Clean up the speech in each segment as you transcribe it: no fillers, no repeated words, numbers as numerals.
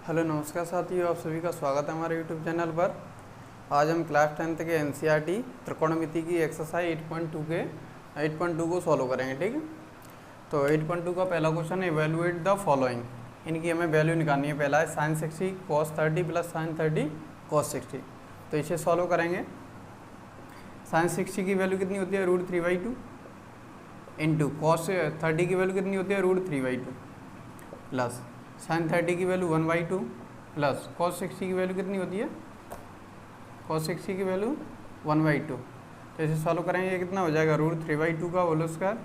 Hello नमस्कार साथियों, आप सभी का स्वागत है हमारे यूट्यूब चैनल पर। आज हम क्लास 10th के एनसीईआरटी त्रिकोणमिति की एक्सरसाइज 8.2 को सॉल्व करेंगे। ठीक है, तो 8.2 का पहला क्वेश्चन है इवेलुएट द फॉलोइंग। इनकी हमें वैल्यू निकालनी है। पहला है sin 60 cos 30 plus sin 30 cos 60। तो इसे सॉल्व करेंगे। sin 60 की वैल्यू कितनी होती है √3/2 इंटू cos 30 की वैल्यू कितनी होती है √3/2 प्लस sin 30 की वैल्यू 1/2 प्लस cos 60 की वैल्यू कितनी होती है, cos 60 की वैल्यू 1/2। तो इसे सॉल्व करेंगे, ये कितना हो जाएगा √3/2 का होल स्क्वायर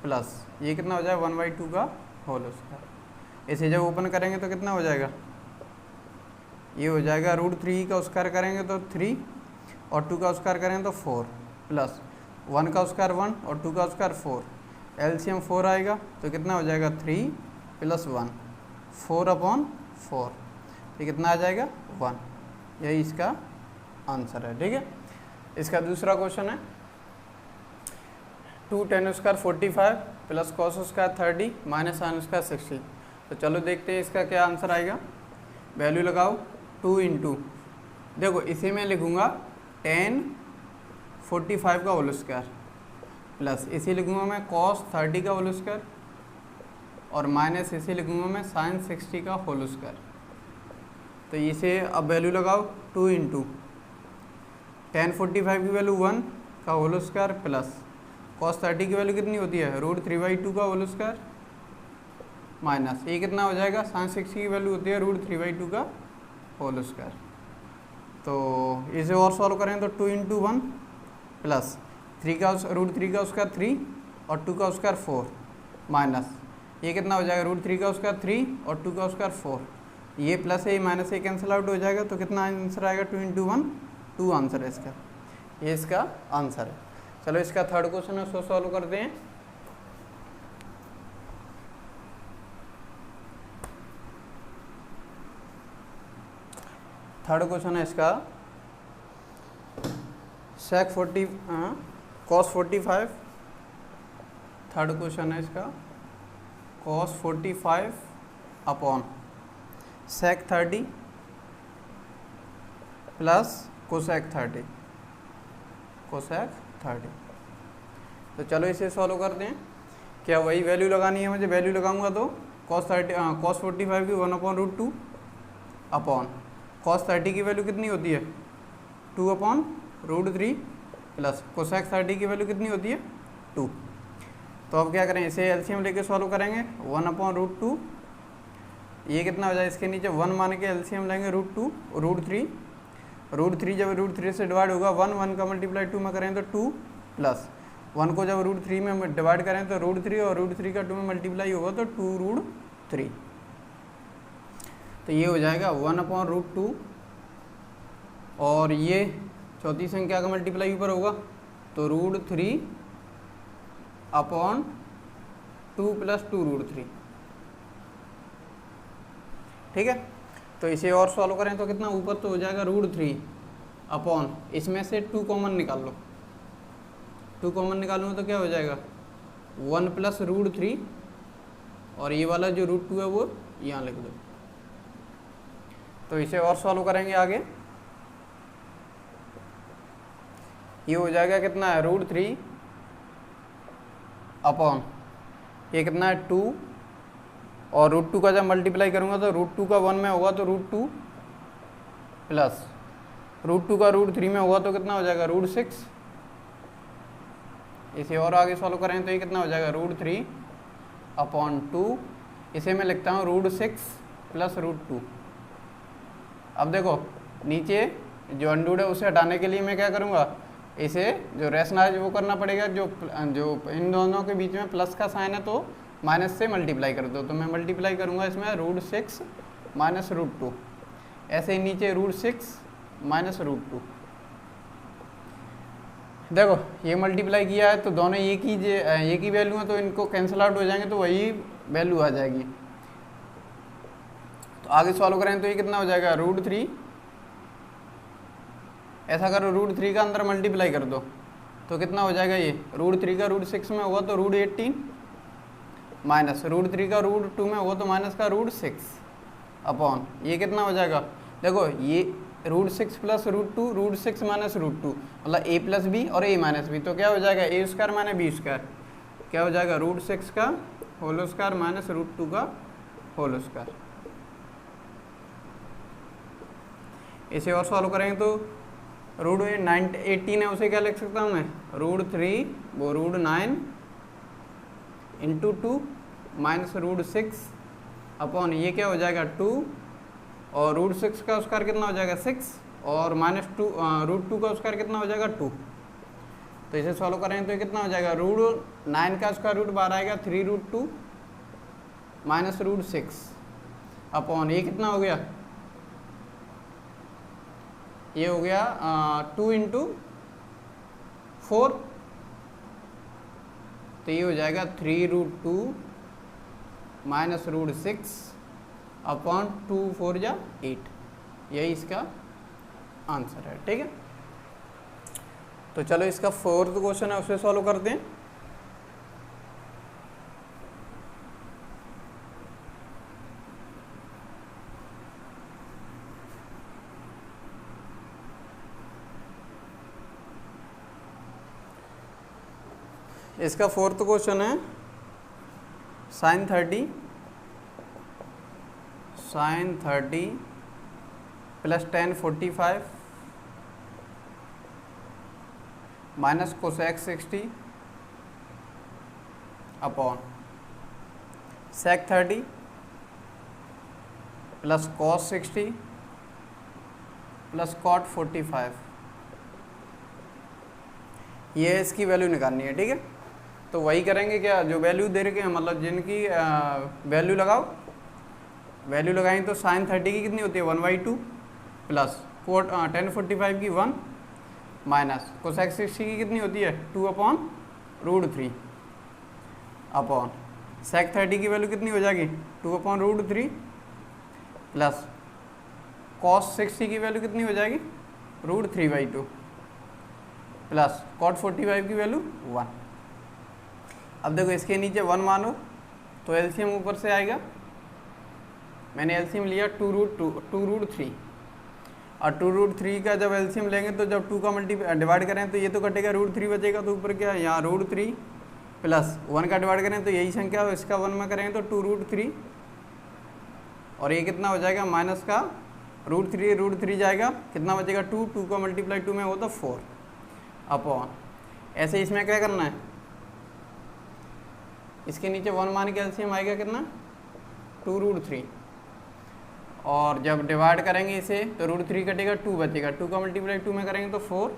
प्लस ये कितना हो जाएगा 1/2 का होल स्क्वायर। इसे जब ओपन करेंगे तो कितना हो जाएगा, ये हो जाएगा √3 का स्क्वायर करेंगे तो 3 और 2 का स्क्वायर करेंगे तो 4 प्लस 1 का स्क्वायर 1 और 2 का स्क्वायर 4, एलसीएम 4 आएगा तो कितना हो जाएगा 3 प्लस 1 4/4। तो कितना आ जाएगा 1। यही इसका आंसर है। ठीक है, इसका दूसरा क्वेश्चन है 2 tan square 45 plus cos square 30 minus sin square 60। तो चलो देखते हैं इसका क्या आंसर आएगा। वैल्यू लगाओ 2 इंटू, देखो इसे मैं लिखूँगा tan 45 का होल स्क्वायर प्लस इसे लिखूँगा मैं cos 30 का होल स्क्वायर और माइनस इसे लिखूँगा मैं sin 60 का होल स्क्वायर। तो इसे अब वैल्यू लगाओ 2 इंटू tan 45 की वैल्यू 1 का होल स्क्वायर प्लस cos 30 की वैल्यू कितनी होती है √3/2 का होल स्क्वायर माइनस ये कितना हो जाएगा sin 60 की वैल्यू होती है √3/2 का होल स्क्वायर। तो इसे और सॉल्व करें तो 2 इंटू 1 प्लस 3 का √3 का स्क्वायर 3 और 2 का स्क्वायर 4 माइनस ये कितना हो जाएगा √3 का स्क्वायर 3 और 2 का स्क्वायर 4, ये प्लस है माइनस ये कैंसिल आउट हो जाएगा। तो कितना आंसर आएगा 2 इंटू 1 2 आंसर है इसका, ये इसका आंसर है। चलो इसका थर्ड क्वेश्चन है उसको सॉल्व करते हैं। थर्ड क्वेश्चन है इसका sec 40 cos 45। थर्ड क्वेश्चन है इसका cos 45 upon sec 30 plus cosec 30 तो चलो इसे सॉल्व करते हैं। क्या वही वैल्यू लगानी है मुझे, वैल्यू लगाऊंगा तो cos 45 की 1/√2 अपॉन cos 30 की वैल्यू कितनी होती है 2/√3 प्लस cosec 30 की वैल्यू कितनी होती है 2। तो अब क्या करें, इसे एलसीएम लेके सॉल्व करेंगे 1/√2, ये कितना हो जाए इसके नीचे 1 मान के एलसीएम लेंगे √3 जब √3 से डिवाइड होगा 1 का मल्टीप्लाई 2 में करें तो 2 प्लस 1 को जब √3 में डिवाइड करें तो √3 और √3 का 2 में मल्टीप्लाई होगा तो 2√3। तो ये हो जाएगा 1/√2 और ये चौथी संख्या का मल्टीप्लाई ऊपर होगा तो √3/2 प्लस 2√3। ठीक है, तो इसे और सॉल्व करें तो कितना ऊपर तो हो जाएगा √3 अपॉन इसमें से 2 कॉमन निकाल लो, 2 कॉमन निकालूंगा तो क्या हो जाएगा 1 प्लस √3 और ये वाला जो √2 है वो यहाँ लिख दो। तो इसे और सॉल्व करेंगे आगे, ये हो जाएगा कितना है √3 अपॉन ये कितना है 2 और √2 का जब मल्टीप्लाई करूँगा तो √2 का 1 में होगा तो √2 प्लस √2 का √3 में होगा तो कितना हो जाएगा √6। इसे और आगे सॉल्व करें तो ये कितना हो जाएगा √3/2, इसे मैं लिखता हूँ √6 प्लस √2। अब देखो नीचे जो अंडूड है उसे हटाने के लिए मैं क्या करूँगा, इसे जो रेशनलाइज वो करना पड़ेगा, जो इन दोनों के बीच में प्लस का साइन है तो माइनस से मल्टीप्लाई कर दो। तो मैं मल्टीप्लाई करूँगा इसमें √6 माइनस √2, ऐसे ही नीचे √6 माइनस √2। देखो ये मल्टीप्लाई किया है तो दोनों एक ही वैल्यू है तो इनको कैंसिल आउट हो जाएंगे तो वही वैल्यू आ जाएगी। तो आगे सॉल्व करें तो ये कितना हो जाएगा √3, ऐसा करो √3 का अंदर मल्टीप्लाई कर दो तो कितना हो जाएगा, ये √3 का √6 में होगा तो √18 माइनस √3 का √2 में होगा तो माइनस का √6 अपॉन ये कितना हो जाएगा, देखो ये √6 प्लस √2, √6 माइनस √2 मतलब a प्लस बी और a माइनस बी, तो क्या हो जाएगा a square minus B square, क्या हो जाएगा √6 का होल स्क्वायर माइनस √2 का होल स्क्वायर। इसे और सॉल्व करेंगे तो √18 है उसे क्या लिख सकता हूँ मैं, √3 वो √9 इंटू 2 माइनस √6 अपॉन ये क्या हो जाएगा 2 और √6 का स्क्वायर कितना हो जाएगा 6 और माइनस √2 का स्क्वायर कितना हो जाएगा 2। तो इसे सॉल्व करेंगे तो ये कितना हो जाएगा, √9 का स्क्वायर रूट बाहर आएगा 3√2 माइनस √6 अपॉन ये कितना हो गया, ये हो गया 2 इंटू 4, तो ये हो जाएगा 3√2 माइनस √6 अपॉन 2 4 जा 8, यही इसका आंसर है। ठीक है, तो चलो इसका 4th क्वेश्चन है उसे सॉल्व करते हैं। इसका 4th क्वेश्चन है sin 30 plus tan 45 minus cosec 60 upon sec 30 plus cos 60 plus cot 45, ये इसकी वैल्यू निकालनी है। ठीक है, तो वही करेंगे क्या, जो वैल्यू दे रखे हैं मतलब जिनकी वैल्यू लगाओ, वैल्यू लगाएंगे तो sin 30 की कितनी होती है 1/2 प्लस tan 45 की 1 माइनस cosec 60 की कितनी होती है 2/√3 अपॉन sec 30 की वैल्यू कितनी हो जाएगी 2/√3 प्लस cos 60 की वैल्यू कितनी हो जाएगी √3/2 प्लस cot 45 की वैल्यू 1। अब देखो इसके नीचे 1 मानो तो एलसीएम ऊपर से आएगा, मैंने एलसीएम लिया 2√3 और 2√3 का जब एलसीएम लेंगे तो जब 2 का डिवाइड करें तो ये तो कटेगा √3 बचेगा, तो ऊपर क्या है यहाँ √3 प्लस 1 का डिवाइड करें तो यही संख्या हो, इसका 1 में करेंगे तो 2√3 और ये कितना हो जाएगा माइनस का √3 जाएगा, कितना बचेगा 2 का मल्टीप्लाई 2 में हो तो 4 अपॉन, ऐसे इसमें क्या करना है, इसके नीचे 1 मान के एलसीएम आएगा कितना 2√3 और जब डिवाइड करेंगे इसे तो √3 कटेगा 2 बचेगा, 2 का मल्टीप्लाई 2 में करेंगे तो 4,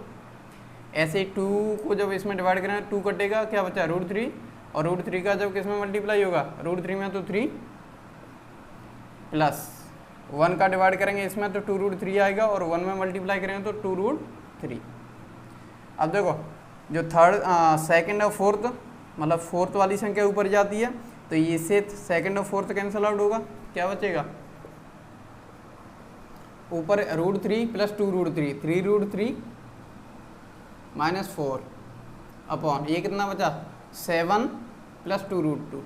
ऐसे 2 को जब इसमें डिवाइड करेंगे 2 कटेगा, क्या बचा √3 और √3 का जब किसमें मल्टीप्लाई होगा √3 में तो 3 प्लस 1 का डिवाइड करेंगे इसमें तो 2√3 आएगा और 1 में मल्टीप्लाई करेंगे तो 2√3। अब देखो जो सेकंड और फोर्थ मतलब फोर्थ वाली संख्या ऊपर जाती है तो इससे सेकंड और फोर्थ कैंसिल आउट होगा, क्या बचेगा ऊपर √3 प्लस 2√3 3√3 माइनस 4 अपॉन ये कितना बचा 7 प्लस 2√2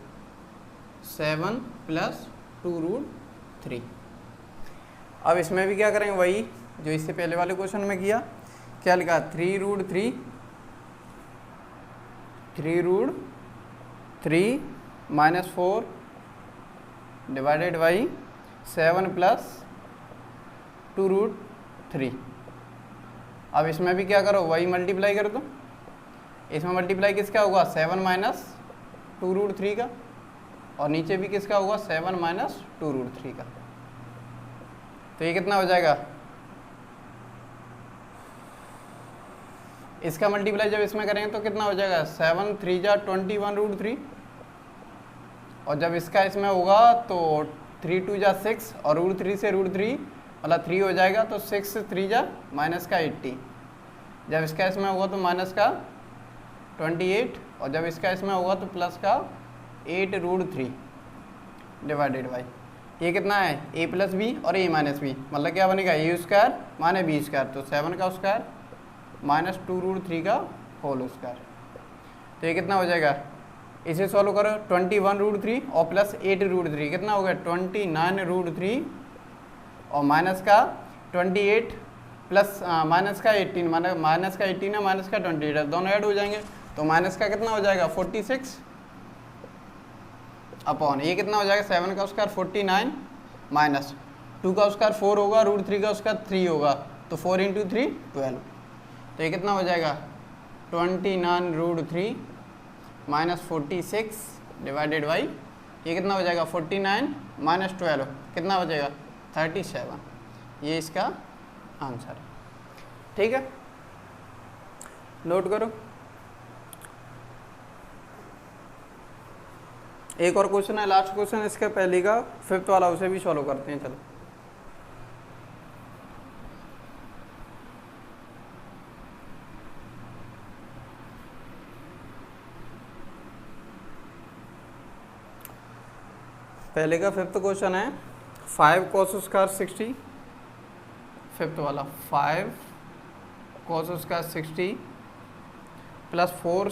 7 प्लस 2√3। अब इसमें भी क्या करेंगे वही जो इससे पहले वाले क्वेश्चन में किया, क्या लिखा 3√3 माइनस 4 डिवाइडेड बाई 7 प्लस 2√3। अब इसमें भी क्या करो वही मल्टीप्लाई कर दो, इसमें मल्टीप्लाई किसका होगा 7 माइनस 2√3 का और नीचे भी किसका होगा 7 माइनस 2√3 का, तो ये कितना हो जाएगा, इसका मल्टीप्लाई जब इसमें करेंगे तो कितना हो जाएगा 7 3 जा 21√3 और जब इसका इसमें होगा तो 3 2 जा 6 और √3 से √3 मतलब 3 हो जाएगा तो 6 3 जा माइनस का 80, जब इसका इसमें होगा तो माइनस का 28 और जब इसका इसमें होगा तो प्लस का 8√3 डिवाइडेड बाई ये कितना है a प्लस बी और a माइनस बी मतलब क्या बनेगा a स्क्वायर माने b स्क्वायर, तो 7 का स्क्वायर माइनस 2√3 का होल स्क्वायर, तो ये कितना हो जाएगा, इसे सॉल्व करो 21√3 और प्लस 8√3 कितना हो गया 29√3 और माइनस का 28 प्लस माइनस का 18, माइनस का 18 है, माइनस का 28 है, दोनों ऐड हो जाएंगे तो माइनस का कितना हो जाएगा 46 अपॉन ये कितना हो जाएगा 7 का स्क्वायर 49 माइनस 2 का स्क्वायर 4 होगा, √3 का स्क्वायर 3 होगा, तो 4 × 3 12, तो ये कितना हो जाएगा 29 √3 माइनस 46 डिवाइडेड बाई ये कितना हो जाएगा 49 माइनस 12 कितना हो जाएगा 37, ये इसका आंसर है। ठीक है, नोट करो। एक और क्वेश्चन है, लास्ट क्वेश्चन इसका पहले का 5th वाला, उसे भी सॉल्व करते हैं। चलो पहले का 5th क्वेश्चन है 5 cos स्क्वायर 60, 5th वाला 5 cos square 60 plus 4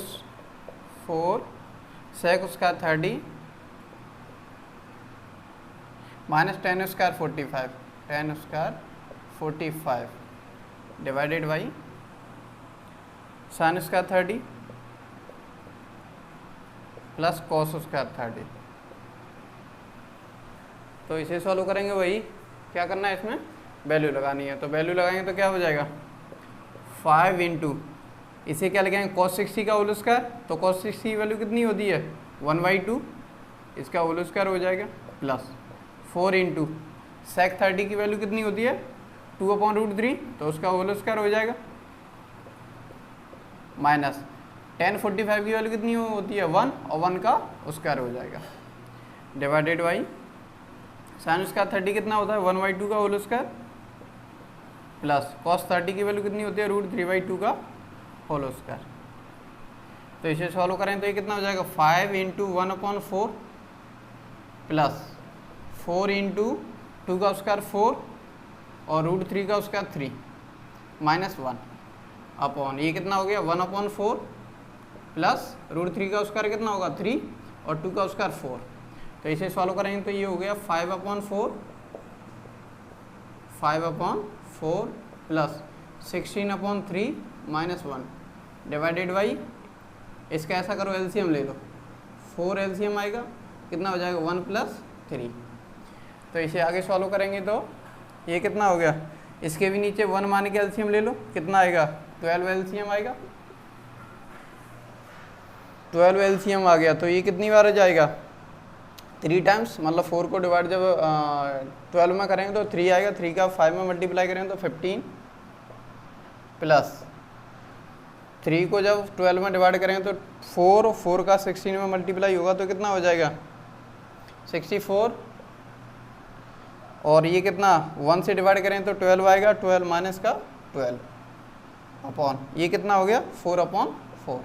sec square 30 minus 10 square 45, 10 square 45 divided by sin square 30 plus cos square 30। तो इसे सॉल्व करेंगे, वही क्या करना है, इसमें वैल्यू लगानी है। तो वैल्यू लगाएंगे तो क्या हो जाएगा 5 × इसे क्या लगाएंगे cos 60 का होल स्क्वायर, तो cos 60 की वैल्यू कितनी होती है 1/2, इसका होल स्क्वायर हो जाएगा, प्लस 4 × sec 30 की वैल्यू कितनी होती है 2/√3, तो उसका होल स्क्वायर हो जाएगा, माइनस 10 45 की वैल्यू कितनी होती है 1 और 1 का स्क्वायर हो जाएगा, डिवाइडेड बाई sin स्क्वायर 30 कितना होता है 1/2 का होल स्क्वायर, प्लस cos 30 की वैल्यू कितनी होती है √3/2 का होल स्क्वायर। तो इसे सॉल्व करें तो ये कितना हो जाएगा 5 × 1/4 प्लस 4 × 2 का स्क्वायर 4 और √3 का स्क्वायर 3 माइनस 1 अपॉन ये कितना हो गया 1/4 प्लस √3 का स्क्वायर कितना होगा 3 और 2 का स्क्वायर 4। तो इसे सॉल्व करेंगे तो ये हो गया 5/4 प्लस 16/3 माइनस 1 डिवाइडेड बाई इसका ऐसा करो एलसीएम ले लो, 4 एलसीएम आएगा कितना हो जाएगा 1 + 3। तो इसे आगे सॉल्व करेंगे तो ये कितना हो गया, इसके भी नीचे 1 मान के एलसीएम ले लो, कितना आएगा 12 एलसीएम आएगा, 12 एलसीएम आ गया। तो ये कितनी बार जाएगा 3 टाइम्स, मतलब 4 को डिवाइड जब 12 में करेंगे तो 3 आएगा, 3 का 5 में मल्टीप्लाई करेंगे तो 15 प्लस 3 को जब 12 में डिवाइड करेंगे तो 4 का 16 में मल्टीप्लाई होगा तो कितना हो जाएगा 64, और ये कितना 1 से डिवाइड करें तो 12 आएगा, 12 माइनस का 12 अपॉन ये कितना हो गया 4/4।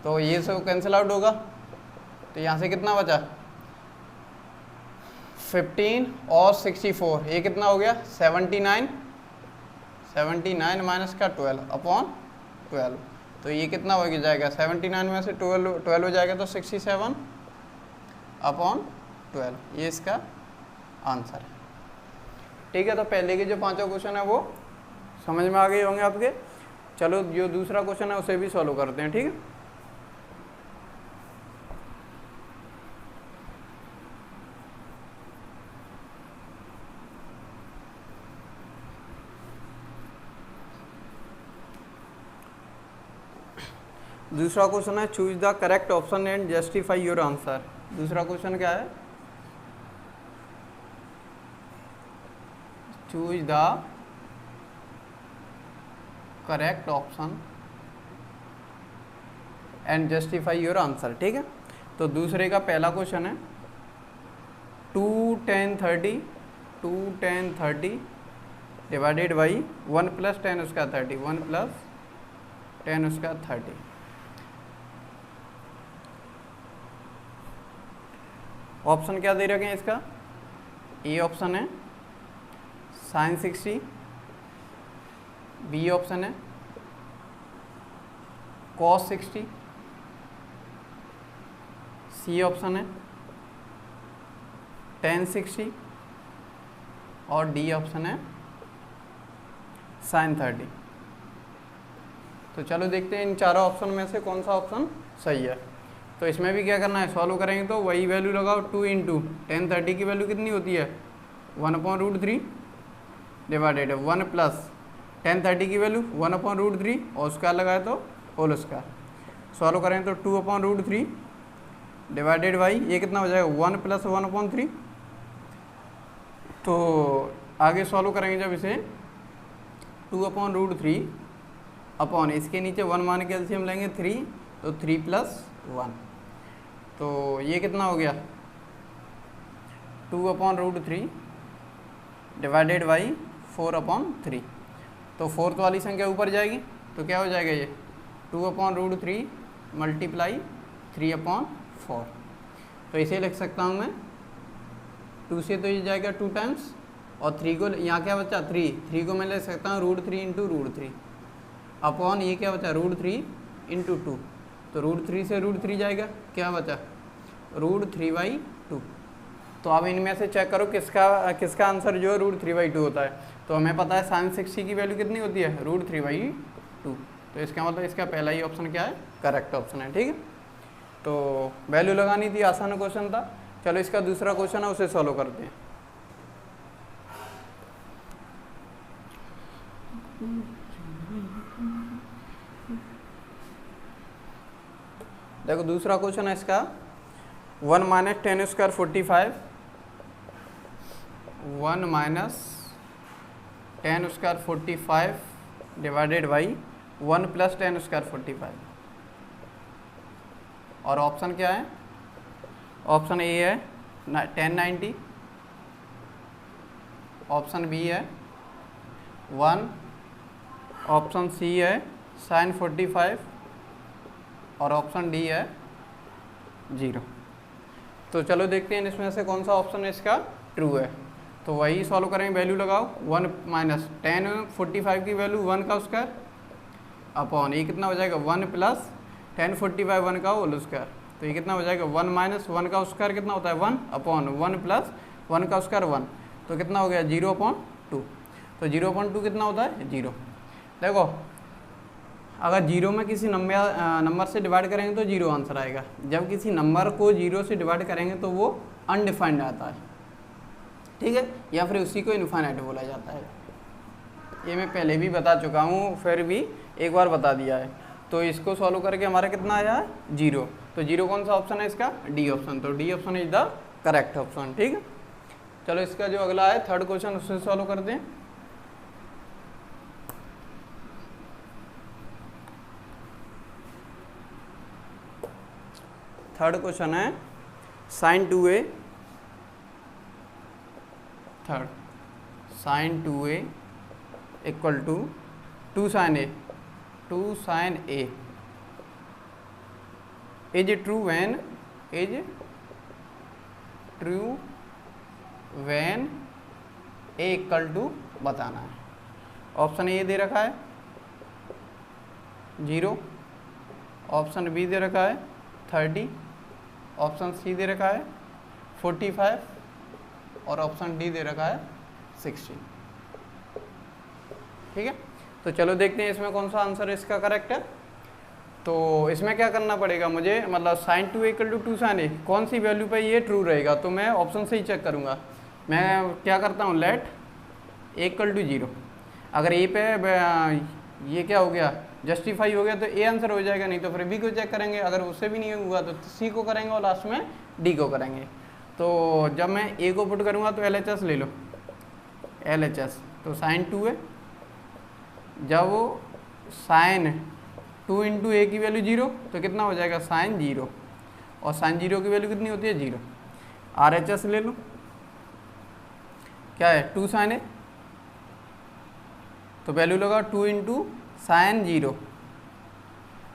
तो ये सब कैंसिल आउट होगा, तो यहाँ से कितना बचा 15 और 64, ये कितना हो गया 79 माइनस का 12/12। तो ये कितना हो जाएगा 79 में से 12 हो जाएगा तो 67/12, ये इसका आंसर है। ठीक है, तो पहले के जो 5 क्वेश्चन है वो समझ में आ गए होंगे आपके। चलो जो दूसरा क्वेश्चन है उसे भी सॉल्व करते हैं। ठीक है, दूसरा क्वेश्चन है choose the correct option and justify your answer. दूसरा क्वेश्चन क्या है, choose the correct option and justify your answer. ठीक है, तो दूसरे का पहला क्वेश्चन है 2 10 30 डिवाइडेड बाई 1 + 10 उसका 30, 1 + 10 उसका 30। ऑप्शन क्या दे रखे हैं इसका, ए ऑप्शन है sin 60, बी ऑप्शन है cos 60, सी ऑप्शन है tan 60 और डी ऑप्शन है sin 30। तो चलो देखते हैं इन चारों ऑप्शन में से कौन सा ऑप्शन सही है। तो इसमें भी क्या करना है, सॉल्व करेंगे तो वही वैल्यू लगाओ, 2 इंटू टेन 30 की वैल्यू कितनी होती है 1/√3 डिवाइडेड 1 प्लस टेन 30 की वैल्यू 1/√3 और स्क्वायर लगाए तो होल स्क्वायर। सॉल्व करेंगे तो 2/√3 डिवाइडेड बाई ये कितना हो जाएगा 1 प्लस 1/3। तो आगे सॉल्व करेंगे जब इसे 2/√3 अपॉन इसके नीचे 1 मान के एलसीएम लेंगे 3, तो 3 + 1, तो ये कितना हो गया 2/√3 डिवाइडेड बाई 4/3। तो फोर्थ वाली संख्या ऊपर जाएगी तो क्या हो जाएगा ये 2/√3 मल्टीप्लाई 3/4। तो इसे लिख सकता हूँ मैं 2 से तो ये जाएगा 2 टाइम्स और 3 को यहाँ क्या बचा 3 को मैं ले सकता हूँ √3 इंटू √3 अपॉन ये क्या बचा √3 इंटू 2। तो √3 से √3 जाएगा, क्या बचा √3/2। तो अब इनमें से चेक करो किसका आंसर जो है √3/2 होता है। तो हमें पता है sin 60 की वैल्यू कितनी होती है √3/2। तो इसका मतलब इसका पहला ही ऑप्शन क्या है, करेक्ट ऑप्शन है। ठीक है, तो वैल्यू लगानी थी, आसान क्वेश्चन था। चलो इसका दूसरा क्वेश्चन है उसे सॉल्व करते हैं। देखो दूसरा क्वेश्चन है इसका 1 - 10 square 45, 1 - 10 square 45 divided by 1 + 10 square 45। और ऑप्शन क्या है, ऑप्शन ए है 1090, ऑप्शन बी है 1, ऑप्शन सी है sin 45 और ऑप्शन डी है 0। तो चलो देखते हैं इसमें से कौन सा ऑप्शन है इसका ट्रू है। तो वही सॉल्व करेंगे, वैल्यू लगाओ 1 - 10 45 की वैल्यू 1 का स्क्वायर अपॉन ये कितना हो जाएगा 1 + 10 45 1 का होल स्क्वायर। तो ये कितना हो जाएगा 1 - 1 का स्क्वायर कितना होता है 1 अपॉन 1 + 1 का स्क्वायर 1, तो कितना हो गया 0/2। तो 0/2 कितना होता है 0। देखो अगर 0 में किसी नंबर से डिवाइड करेंगे तो 0 आंसर आएगा, जब किसी नंबर को 0 से डिवाइड करेंगे तो वो अनडिफाइंड आता है। ठीक है, या फिर उसी को इनफाइनाइट बोला जाता है। ये मैं पहले भी बता चुका हूँ, फिर भी एक बार बता दिया है। तो इसको सॉल्व करके हमारा कितना आया है 0। तो 0 कौन सा ऑप्शन है इसका, डी ऑप्शन। तो D option is the correct option. ठीक है, चलो इसका जो अगला है थर्ड क्वेश्चन उससे सॉल्व करते हैं। थर्ड क्वेश्चन है sin 2a, third sin 2a equal to 2 sin a is true when a equal to बताना है। ऑप्शन ए दे रखा है 0, ऑप्शन बी दे रखा है 30, ऑप्शन सी दे रखा है 45 और ऑप्शन डी दे रखा है 60। ठीक है, तो चलो देखते हैं इसमें कौन सा आंसर इसका करेक्ट है। तो इसमें क्या करना पड़ेगा मुझे, मतलब sin 2a equal to 2 sin a कौन सी वैल्यू पे ये ट्रू रहेगा, तो मैं ऑप्शन से ही चेक करूँगा। मैं क्या करता हूँ, लेट a इक्वल टू 0। अगर ए पे ये क्या हो गया जस्टिफाई हो गया तो ए आंसर हो जाएगा, नहीं तो फिर बी को चेक करेंगे, अगर उससे भी नहीं हुआ तो सी को करेंगे और लास्ट में डी को करेंगे। तो जब मैं ए को पुट करूँगा तो LHS ले लो, LHS तो sin 2a, जब वो sin 2 इंटू ए की वैल्यू 0 तो कितना हो जाएगा sin 0, और sin 0 की वैल्यू कितनी होती है 0। RHS ले लो, क्या है 2 sin a, तो वैल्यू लगा 2 इंटू sin 0,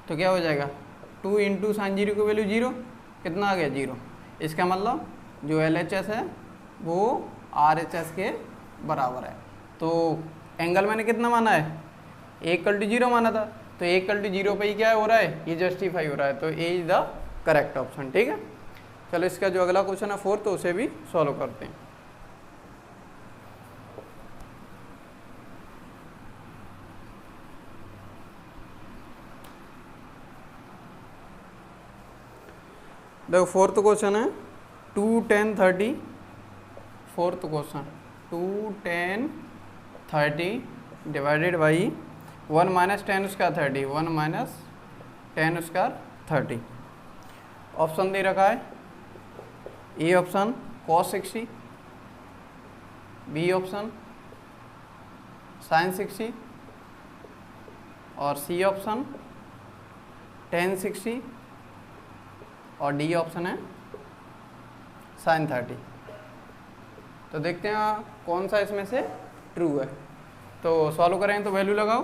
तो क्या हो जाएगा 2 इंटू sin 0 की वैल्यू 0, कितना आ गया 0। इसका मतलब जो LHS है वो RHS के बराबर है। तो एंगल मैंने कितना माना है, a इक्वल टू 0 माना था, तो a इक्वल टू 0 पे ही क्या हो रहा है, ये जस्टिफाई हो रहा है, तो a is the correct option. ठीक है, चलो इसका जो अगला क्वेश्चन है फोर्थ, तो उसे भी सॉल्व करते हैं। देखो फोर्थ क्वेश्चन है 2 10 30। Fourth question 2 10 30 divided by 1 minus 10 उसका 30, 1 माइनस 10 उसका 30। ऑप्शन दे रखा है, A option cos 60, B option sin 60 और सी ऑप्शन tan 60 और डी ऑप्शन है sin 30। तो देखते हैं कौन सा इसमें से ट्रू है। तो सॉल्व करें तो वैल्यू लगाओ,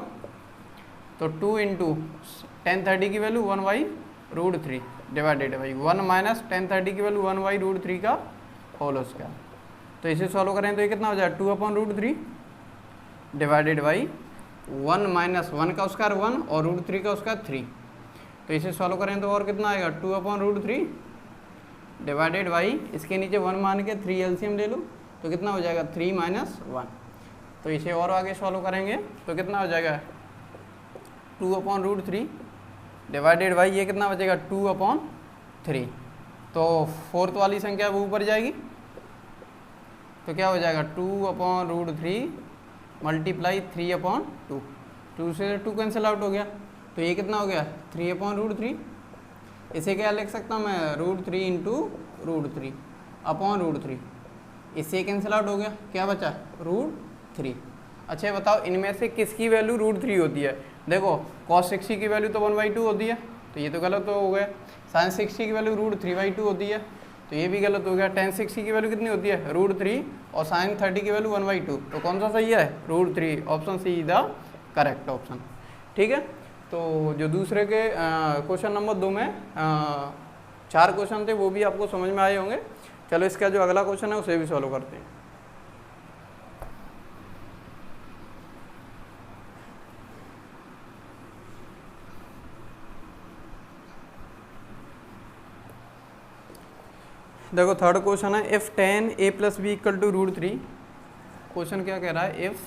तो 2 इंटू टेन 30 की वैल्यू 1/√3 डिवाइडेड बाई 1 माइनस 10 30 की वैल्यू 1/√3 का होल स्क्वायर। तो इसे सॉल्व करें तो ये कितना हो जाएगा 2/√3 डिवाइडेड बाई 1 माइनस 1 का स्क्वायर 1 और √3 का स्क्वायर 3। तो इसे सॉल्व करें तो और कितना आएगा 2/√3 डिवाइडेड बाई इसके नीचे 1 मान के 3 एलसीएम ले लो तो कितना हो जाएगा 3 माइनस 1। तो इसे और आगे सॉल्व करेंगे तो कितना हो जाएगा 2/√3 डिवाइडेड बाई ये कितना बचेगा 2/3। तो फोर्थ वाली संख्या वो ऊपर जाएगी तो क्या हो जाएगा 2/√3 मल्टीप्लाई 3/2। 2 से 2 कैंसिल आउट हो गया तो ये कितना हो गया 3/√3। इसे क्या लिख सकता हूँ मैं √3 इंटू √3 /√3। इससे कैंसिल आउट हो गया, क्या बचा √3। अच्छा बताओ इनमें से किसकी वैल्यू √3 होती है। देखो cos 60 की वैल्यू तो 1/2 होती है तो ये तो गलत हो गया। sin 60 की वैल्यू √3/2 होती है तो ये भी गलत हो गया। tan 60 की वैल्यू कितनी होती है √3 और sin 30 की वैल्यू 1/2। तो कौन सा सही है √3। Option see the correct option. ठीक है, तो जो दूसरे के क्वेश्चन नंबर 2 में 4 क्वेश्चन थे वो भी आपको समझ में आए होंगे। चलो इसका जो अगला क्वेश्चन है उसे भी सॉल्व करते हैं। देखो थर्ड क्वेश्चन है if tan a + b = √3। Question क्या कह रहा है if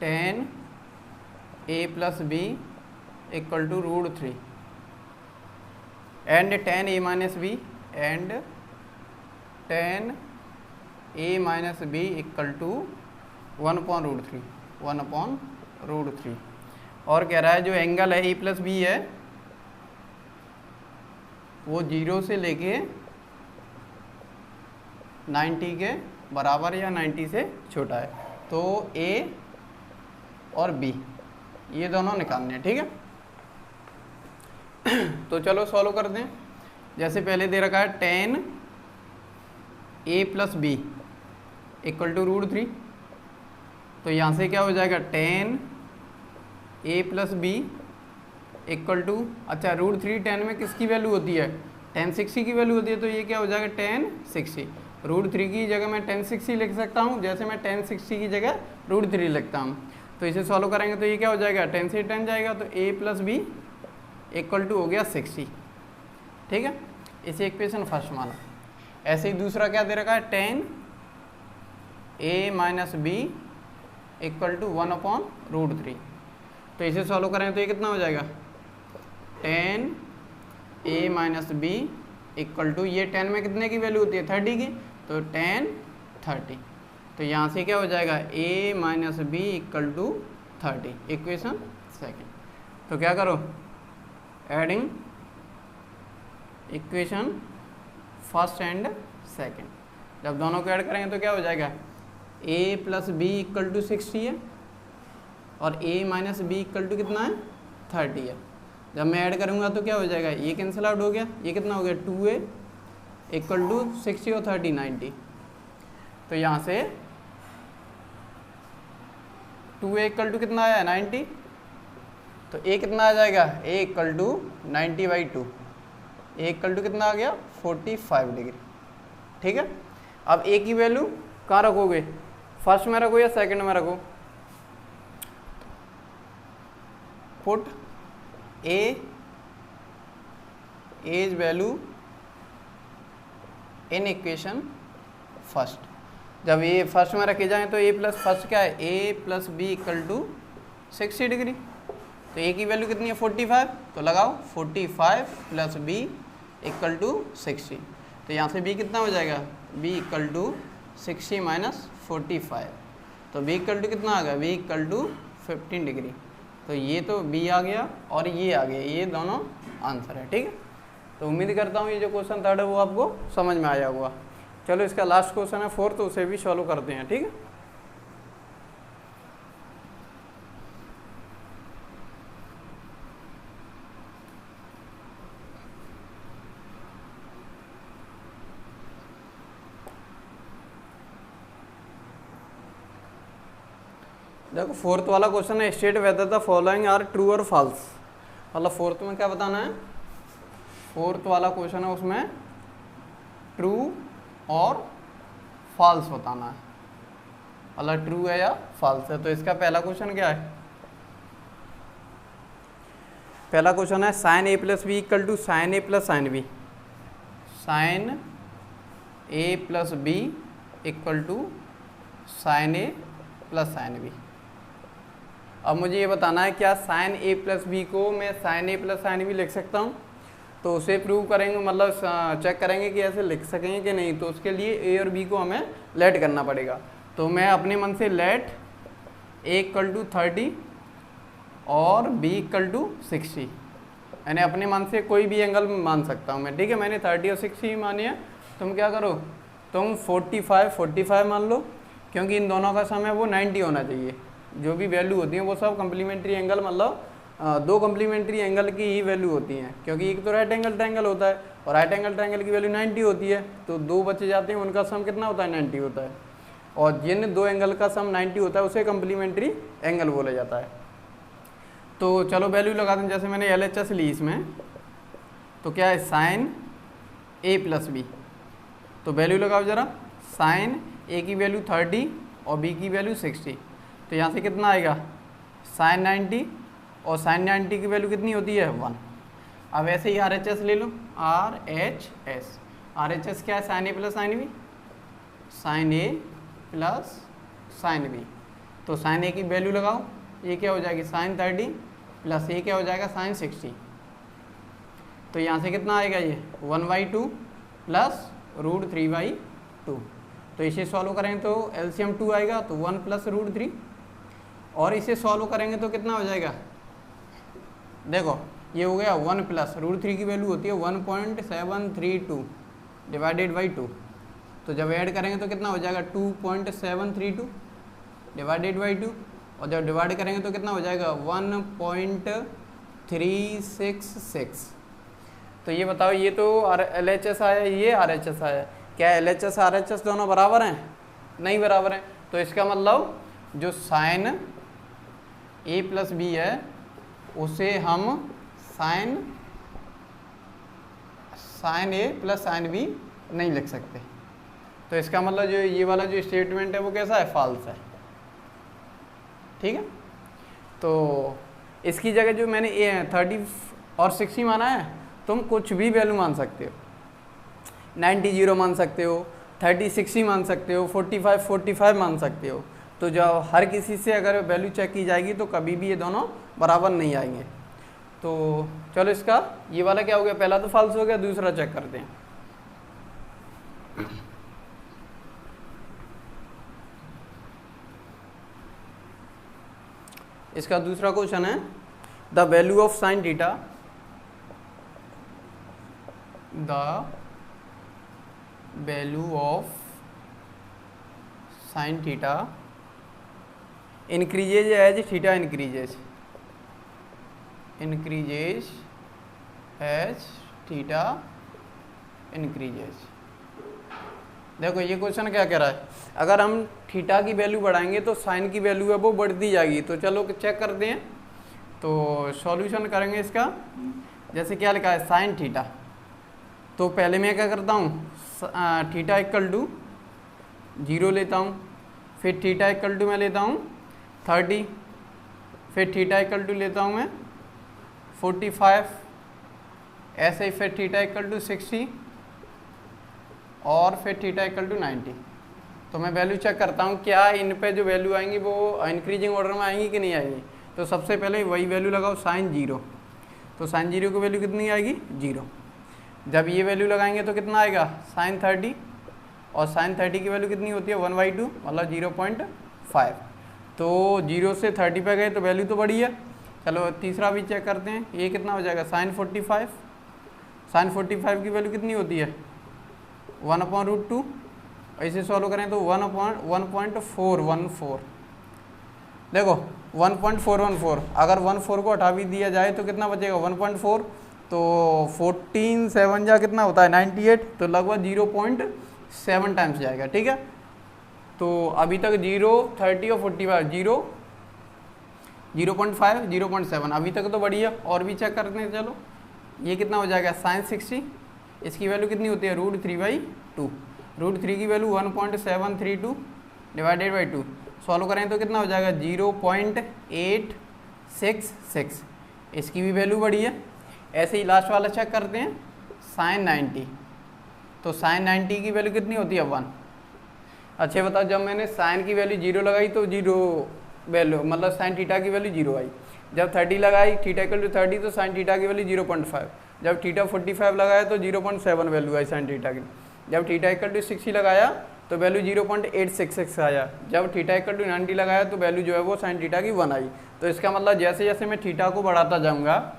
tan a + b = √3 and tan a - b and tan a - b = 1/√3 1/√3। और कह रहा है जो एंगल है a + b है वो 0 से लेके 90 के बराबर या 90 से छोटा है। तो A और B ये दोनों निकालने हैं। ठीक है, तो चलो सॉल्व करते हैं। जैसे पहले दे रखा है tan a + b = √3। तो यहाँ से क्या हो जाएगा tan a + b = अच्छा √3 tan में किसकी वैल्यू होती है tan 60 की वैल्यू होती है। तो ये क्या हो जाएगा tan 60। √3 की जगह मैं tan 60 लिख सकता हूँ जैसे मैं tan 60 की जगह √3 लिखता हूँ। तो इसे सॉल्व करेंगे तो ये क्या हो जाएगा 10 से 10 जाएगा तो a + b = हो गया 60। ठीक है, इसे इक्वेशन फर्स्ट माना। ऐसे ही दूसरा क्या दे रखा है tan a - b = 1/√3। तो इसे सॉल्व करेंगे तो ये कितना हो जाएगा tan a - b = ये 10 में कितने की वैल्यू होती है 30 की तो tan 30। तो यहाँ से क्या हो जाएगा a - b = 30 इक्वेशन सेकंड। तो क्या करो adding equation first and second. जब दोनों को ऐड करेंगे तो क्या हो जाएगा a + b = 60 है और a - b = कितना है 30 है। जब मैं ऐड करूँगा तो क्या हो जाएगा ये कैंसिल आउट हो गया, ये कितना हो गया 2a = 60 और 30 90। तो यहाँ से 2a = कितना आया 90। तो a कितना आ जाएगा a = 90/2। a = कितना आ गया 45 डिग्री। ठीक है, अब a की वैल्यू कहाँ रखोगे फर्स्ट में रखो या सेकंड में रखो। Put a is value in equation first. जब ये फर्स्ट में रखे जाएं तो a प्लस फर्स्ट क्या है a + b = 60 डिग्री। तो a की वैल्यू कितनी है 45 तो लगाओ 45 + b इक्वल टू 60। तो यहाँ से b कितना हो जाएगा, b इक्वल टू 60 माइनस 45। तो b इक्वल टू कितना आ गया, b इक्वल टू 15 डिग्री। तो ये तो b आ गया और ये आ गया, ये दोनों आंसर है। ठीक है, तो उम्मीद करता हूँ ये जो क्वेश्चन थर्ड है वो आपको समझ में आया होगा। चलो इसका लास्ट क्वेश्चन है फोर्थ, उसे भी सॉल्व करते हैं। ठीक है, देखो फोर्थ वाला क्वेश्चन है, state whether the following are true और फॉल्स। मतलब फोर्थ में क्या बताना है, फोर्थ वाला क्वेश्चन है उसमें ट्रू और फॉल्स बताना है, मतलब ट्रू है या फॉल्स है। तो इसका पहला क्वेश्चन क्या है, पहला क्वेश्चन है sine A plus B equal to sine A plus sine B. Sine A plus B equal to sine A plus sine B. अब मुझे ये बताना है क्या साइन ए प्लस बी को मैं sign A plus sine B लिख सकता हूँ। तो उसे प्रूव करेंगे, मतलब चेक करेंगे कि ऐसे लिख सकेंगे कि नहीं। तो उसके लिए ए और बी को हमें लेट करना पड़ेगा। तो मैं अपने मन से लेट ए इक्वल टू 30 और बी इक्वल टू 60, यानी अपने मन से कोई भी एंगल मान सकता हूँ मैं। ठीक है, मैंने 30 और 60 मानी है। तुम क्या करो, तुम 45 मान लो, क्योंकि इन दोनों का सम है वो 90 होना चाहिए। जो भी वैल्यू होती है वो सब कम्प्लीमेंट्री एंगल, मतलब दो कम्प्लीमेंट्री एंगल की ही वैल्यू होती हैं। क्योंकि एक तो राइट एंगल ट्रायंगल होता है और राइट एंगल ट्रायंगल की वैल्यू 90 होती है। तो दो बचे जाते हैं, उनका सम कितना होता है, 90 होता है। और जिन दो एंगल का सम 90 होता है उसे कम्प्लीमेंट्री एंगल बोला जाता है। तो चलो वैल्यू लगा दें, जैसे मैंने LHS ली इसमें। तो क्या है, साइन ए प्लस बी। तो वैल्यू लगाओ ज़रा, साइन ए की वैल्यू 30 और बी की वैल्यू 60। तो यहाँ से कितना आएगा, साइन 90 और साइन 90 की वैल्यू कितनी होती है, 1। अब ऐसे ही RHS ले लो, RHS क्या है, sine A plus sine B, sine A plus sine B. तो साइन ए की वैल्यू लगाओ, ये क्या हो जाएगी, साइन 30 प्लस ये क्या हो जाएगा, साइन 60। तो यहाँ से कितना आएगा, ये 1/2 प्लस √3/2। तो इसे सॉल्व करेंगे तो LCM 2 आएगा, तो 1 प्लस √3। और इसे सॉल्व करेंगे तो कितना हो जाएगा, देखो ये हो गया 1 प्लस √3 की वैल्यू होती है 1.732 डिवाइडेड बाई 2। तो जब ऐड करेंगे तो कितना हो जाएगा, 2.732 डिवाइडेड बाई 2। और जब डिवाइड करेंगे तो कितना हो जाएगा, 1.366। तो ये बताओ, ये तो LHS आया, ये RHS आया, क्या LHS RHS दोनों बराबर हैं, नहीं बराबर हैं। तो इसका मतलब जो साइन ए प्लस बी है उसे हम sign A plus sine B नहीं लिख सकते। तो इसका मतलब जो ये वाला जो स्टेटमेंट है वो कैसा है, फॉल्स है। ठीक है, तो इसकी जगह जो मैंने 30 और 60 माना है, तुम कुछ भी वैल्यू मान सकते हो, 90 0 मान सकते हो, 30 60 मान सकते हो, 45 मान सकते हो। तो जब हर किसी से अगर वैल्यू चेक की जाएगी तो कभी भी ये दोनों बराबर नहीं आएंगे। तो चलो इसका ये वाला क्या हो गया, पहला तो फॉल्स हो गया, दूसरा चेक करते हैं। इसका दूसरा क्वेश्चन है, the value of sine theta, the value of sine theta increases as theta increases as theta increases. देखो ये क्वेश्चन क्या कह रहा है, अगर हम थीटा की वैल्यू बढ़ाएंगे तो साइन की वैल्यू है वो बढ़ती जाएगी। तो चलो चेक करते हैं, तो सॉल्यूशन करेंगे इसका। जैसे क्या लिखा है, साइन थीटा, तो पहले मैं क्या करता हूँ, थीटा इक्वल टू 0 लेता हूँ, फिर थीटा इक्वल टू मैं लेता हूँ 30, फिर थीटा इक्वल टू लेता हूँ मैं 45, ऐसे ही फिर थीटा इक्वल टू 60 और फिर थीटा इक्वल टू 90। तो मैं वैल्यू चेक करता हूँ क्या इन पे जो वैल्यू आएंगी वो इंक्रीजिंग ऑर्डर में आएंगी कि नहीं आएंगी। तो सबसे पहले वही वैल्यू लगाओ, साइन 0। तो साइन 0 की वैल्यू कितनी आएगी, 0। जब ये वैल्यू लगाएंगे तो कितना आएगा साइन 30, और साइन 30 की वैल्यू कितनी होती है 1/2 मतलब 0.5। तो 0 से 30 पे गए तो वैल्यू तो बढ़ी है। चलो तीसरा भी चेक करते हैं, ये कितना हो जाएगा साइन 45। साइन 45 की वैल्यू कितनी होती है 1/√2। ऐसे सॉल्व करें तो 1.414। देखो 1.414, अगर 14 को हटा भी दिया जाए तो कितना बचेगा 1.4, तो 14 7 जा कितना होता है 98, तो लगभग 0.7 टाइम्स जाएगा। ठीक है, तो अभी तक 0 30 और 45 0.5 0.7 अभी तक तो बढ़िया। और भी चेक करते हैं, चलो ये कितना हो जाएगा साइन 60, इसकी वैल्यू कितनी होती है √3/2। √3 की वैल्यू 1.732 डिवाइडेड बाई 2, सॉल्व करें तो कितना हो जाएगा 0.866। इसकी भी वैल्यू बढ़ी है। ऐसे ही लास्ट वाला चेक करते हैं साइन 90, तो साइन 90 की वैल्यू कितनी होती है 1। अच्छा बताओ, जब मैंने साइन की वैल्यू 0 लगाई तो 0 वैल्यू मतलब साइन थीटा की वैल्यू 0 आई। जब 30 लगाई थीटा इक्वल टू 30 तो साइन थीटा की वैल्यू 0.5। जब थीटा 45 लगाया तो 0.7 वैल्यू आई साइन थीटा की। जब थीटा इक्वल टू 60 लगाया तो वैल्यू 0.866 आया। जब थीटा इक्वल टू 90 लगाया तो वैल्यू जो है वो साइन थीटा की 1 आई। तो इसका मतलब जैसे जैसे मैं थीटा को बढ़ाता जाऊँगा,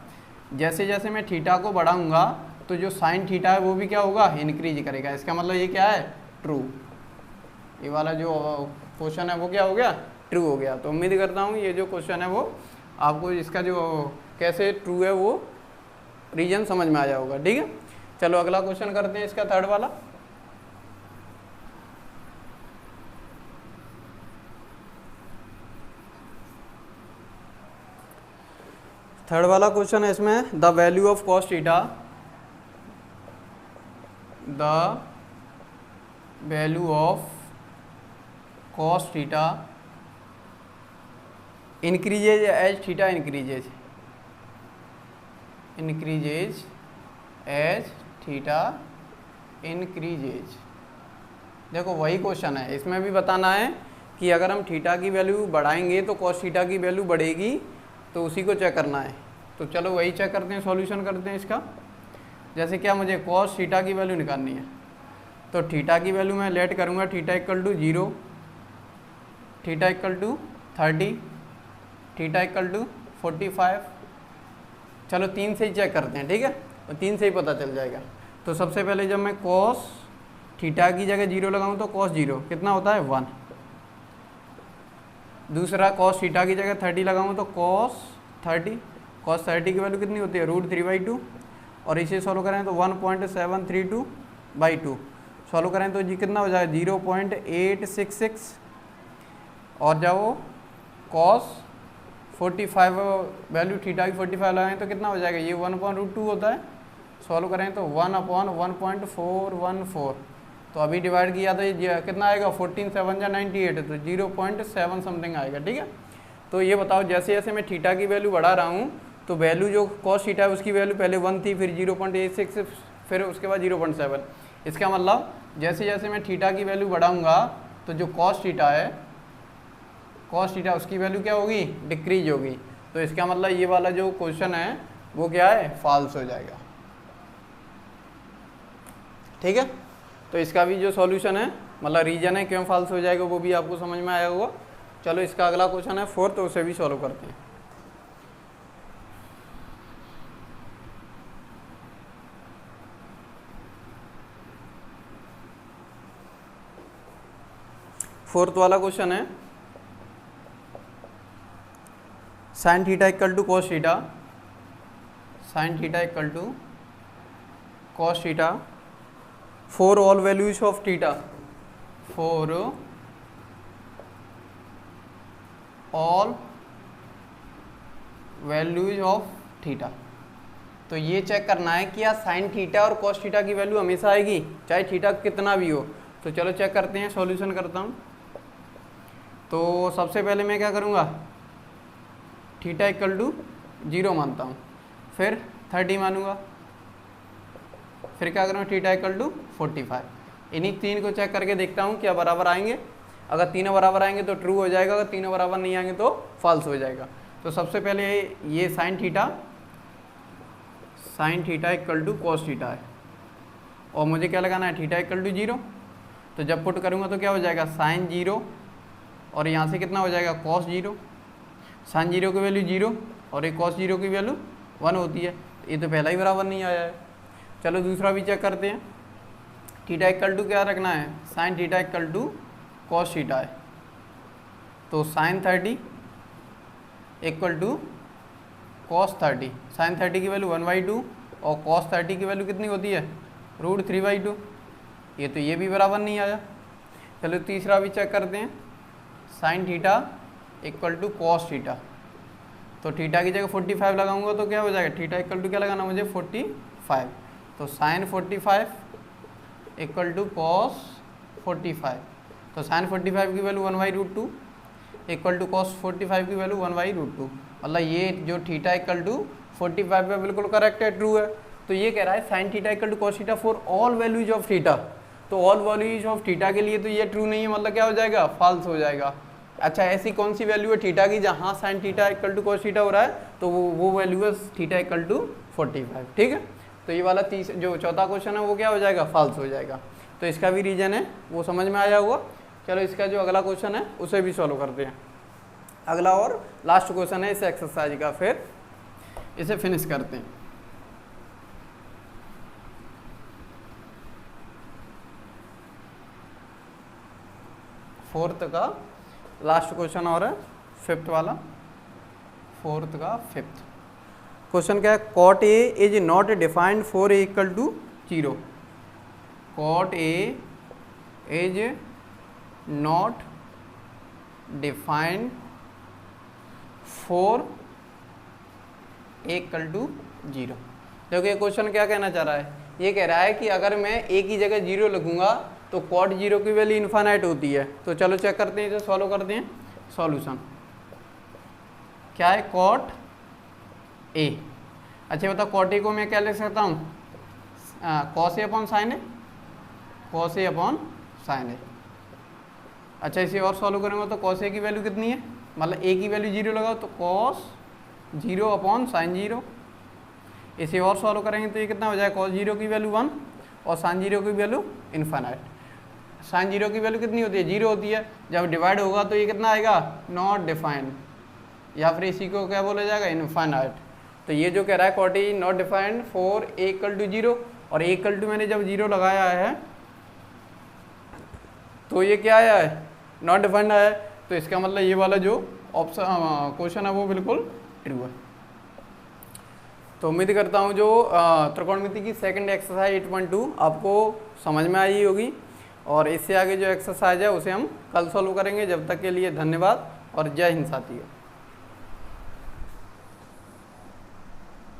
जैसे जैसे मैं थीटा को बढ़ाऊँगा तो जो साइन थीटा है वो भी क्या होगा इंक्रीज करेगा। इसका मतलब ये क्या है ट्रू। ये वाला जो क्वेश्चन है वो क्या हो गया ट्रू हो गया। तो उम्मीद करता हूँ ये जो क्वेश्चन है वो आपको इसका जो कैसे ट्रू है वो रीजन समझ में आया होगा। ठीक है, चलो अगला क्वेश्चन करते हैं इसका थर्ड वाला। थर्ड वाला क्वेश्चन है इसमें the value of cos theta, the value of cos theta increases as theta increases as theta increases. देखो वही क्वेश्चन है, इसमें भी बताना है कि अगर हम थीटा की वैल्यू बढ़ाएंगे तो कॉस थीटा की वैल्यू बढ़ेगी, तो उसी को चेक करना है। तो चलो वही चेक करते हैं, सॉल्यूशन करते हैं इसका। जैसे क्या मुझे कॉस थीटा की वैल्यू निकालनी है, तो थीटा की वैल्यू मैं लेट करूँगा theta equal to 0, theta equal to 30, theta equal to 45। चलो 3 से ही चेक करते हैं। ठीक है, तो 3 से ही पता चल जाएगा। तो सबसे पहले जब मैं कॉस थीटा की जगह 0 लगाऊं तो कॉस 0 कितना होता है 1। दूसरा कॉस थीटा की जगह 30 लगाऊं तो कॉस 30 की वैल्यू कितनी होती है √3/2। और इसे सॉल्व करें तो 1.732/2 सॉल्व करें तो जी कितना हो जाएगा 0.866। और जब वो कॉस 45 वैल्यू थीटा की 45 लगाएं तो कितना हो जाएगा ये 1/√2 होता है। सॉल्व करें तो 1/1.414। तो अभी डिवाइड किया तो ये कितना आएगा 14 7 जा 98, तो 0.7 समथिंग आएगा। ठीक है, तो ये बताओ जैसे जैसे मैं थीटा की वैल्यू बढ़ा रहा हूँ तो वैल्यू जो कॉस थीटा है उसकी वैल्यू पहले 1 थी, फिर 0.86, फिर उसके बाद 0.7। इसका मतलब जैसे जैसे मैं थीटा की वैल्यू बढ़ाऊँगा तो जो कॉस थीटा है, कॉस थीटा उसकी वैल्यू क्या होगी डिक्रीज होगी। तो इसका मतलब ये वाला जो क्वेश्चन है वो क्या है फॉल्स हो जाएगा। ठीक है, तो इसका भी जो सॉल्यूशन है मतलब रीजन है क्यों फॉल्स हो जाएगा वो भी आपको समझ में आया होगा। चलो इसका अगला क्वेश्चन है फोर्थ, तो उसे भी सॉल्व करते हैं। फोर्थ वाला क्वेश्चन है sine theta equal to cos theta, sine theta equal to cos theta for all values of theta, for all values of theta. तो ये चेक करना है कि यार साइन थीटा और कॉस थीटा की वैल्यू हमेशा आएगी चाहे थीटा कितना भी हो। तो चलो चेक करते हैं, सॉल्यूशन करता हूँ। तो सबसे पहले मैं क्या करूँगा थीटा इक्वल टू 0 मानता हूँ, फिर 30 मानूंगा, फिर क्या करूँगा थीटा इक्वल टू 45। इन्हीं 3 को चेक करके देखता हूँ क्या बराबर आएंगे। अगर तीनों बराबर आएंगे तो ट्रू हो जाएगा, अगर तीनों बराबर नहीं आएंगे तो फॉल्स हो जाएगा। तो सबसे पहले ये sine theta equal to cos theta है, और मुझे क्या लगाना है, थीटा इक्वल टू 0। तो जब पुट करूँगा तो क्या हो जाएगा, साइन 0 और यहाँ से कितना हो जाएगा, कॉस 0। साइन 0 की वैल्यू 0 और एक कॉस 0 की वैल्यू 1 होती है। ये तो पहला ही बराबर नहीं आया है। चलो दूसरा भी चेक करते हैं। थीटा इक्वल टू क्या रखना है, sine theta equal to cos theta है। तो sine 30 equal to cos 30। Sine 30 की वैल्यू 1/2 और कॉस 30 की वैल्यू कितनी होती है, √3/2। ये तो ये भी बराबर नहीं आया। चलो तीसरा भी चेक करते हैं। Sine theta equal to cos theta. तो थीटा की जगह 45 लगाऊंगा तो क्या हो जाएगा, थीटा इक्वल टू क्या लगाना मुझे, 45। तो साइन 45 इक्वल टू कॉस 45। तो साइन 45 की वैल्यू 1/2 इक्वल टू कॉस 45 की वैल्यू 1/2। मतलब ये जो थीटा इक्वल टू 45 पे बिल्कुल करेक्ट है, ट्रू है। तो ये कह रहा है sine theta equal to cos theta for all values of theta. तो ऑल वैल्यूज ऑफ थीटा के लिए तो ये ट्रू नहीं है, मतलब क्या हो जाएगा, फॉल्स हो जाएगा। अच्छा, ऐसी कौन सी वैल्यू है थीटा की जहाँ sine theta equal to cos theta हो रहा है, तो वो वैल्यू है थीटा इक्वल टू 45। ठीक है, तो ये वाला जो चौथा क्वेश्चन है वो क्या हो जाएगा, फॉल्स हो जाएगा। तो इसका भी रीजन है, वो समझ में आया होगा। चलो इसका जो अगला क्वेश्चन है उसे भी सॉल्व करते हैं। अगला और लास्ट क्वेश्चन है इस एक्सरसाइज का, फिर इसे फिनिश करते हैं। फोर्थ का लास्ट क्वेश्चन और है, फिफ्थ वाला, फोर्थ का फिफ्थ क्वेश्चन क्या है, cot a is not defined for a equal to 0। Cot a is not defined for a equal to 0। देखो ये क्वेश्चन क्या कहना चाह रहा है, ये कह रहा है कि अगर मैं ए की जगह 0 लिखूंगा तो कॉट 0 की वैल्यू इन्फाइनाइट होती है। तो चलो चेक करते हैं, इसे सॉल्व करते हैं। सॉल्यूशन क्या है, कॉट ए। अच्छा बता, कॉट ए को मैं क्या लिख सकता हूँ, cos A upon sine A, cos A upon sine ए। अच्छा इसे और सॉल्व करेंगे तो कॉस ए की वैल्यू कितनी है, मतलब ए की वैल्यू 0 लगाओ तो कॉस 0 अपॉन साइन 0। इसे और सॉल्व करेंगे तो ये कितना हो जाएगा, कॉस 0 की वैल्यू 1 और साइन 0 की वैल्यू इन्फाइनाइट। साइन 0 की वैल्यू कितनी होती है, 0 होती है। जब डिवाइड होगा तो ये कितना आएगा, नॉट डिफाइंड, या फिर इसी को क्या बोला जाएगा, इन्फाइनाइट। तो ये जो कह रहा है cot a not defined for a equal to 0, और ए इक्वल टू मैंने जब 0 लगाया है तो ये क्या आया है, नॉट डिफाइंड आया है। तो इसका मतलब ये वाला जो ऑप्शन क्वेश्चन है वो बिल्कुल ट्रू है। तो उम्मीद करता हूँ जो त्रिकोणमिति की सेकंड एक्सरसाइज 8.2 आपको समझ में आई होगी, और इससे आगे जो एक्सरसाइज है उसे हम कल सॉल्व करेंगे। जब तक के लिए धन्यवाद और जय हिंद साथियों।